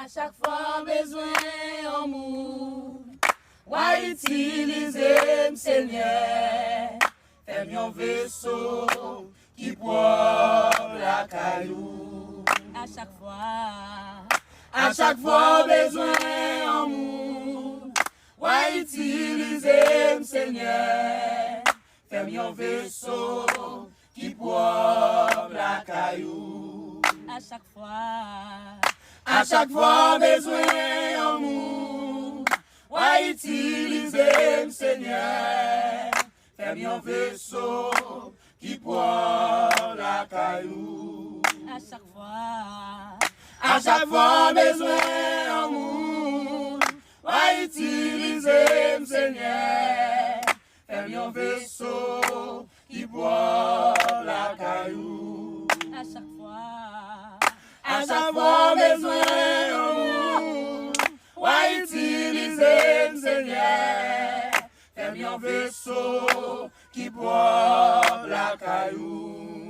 À chaque fois besoin d'amour, va utiliser Seigneur, fais un vaisseau qui porte la caillou. À chaque fois besoin d'amour, va utiliser Seigneur, fais un vaisseau qui porte la caillou. À chaque fois besoin d'amour, va utiliser Seigneur, fais un vaisseau qui porte la caillou. À chaque fois besoin d'amour, va utiliser Seigneur, fais un vaisseau qui porte la caillou. À chaque fois besoin d'amour, va utiliser Seigneur, fais un vaisseau qui porte la caillou.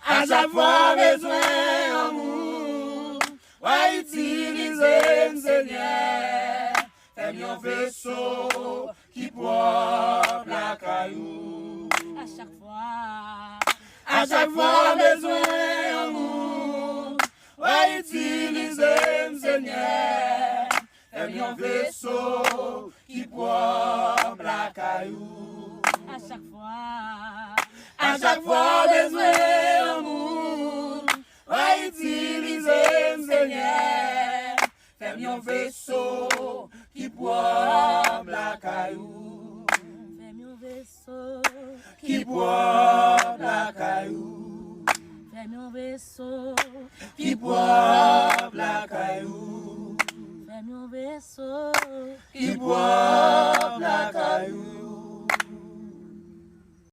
À chaque fois besoin d'amour, va utiliser Seigneur, fais un vaisseau qui porte la caillou. À chaque fois besoin d'amour, va utiliser Seigneur, fais un vaisseau qui porte la caillou. À chaque fois besoin d'amour, va utiliser Seigneur, fais un vaisseau qui porte la caillou. Qui porte la caillou. Fais-moi un vaisseau Qui porte la caillou. Fais-moi un vaisseau Qui porte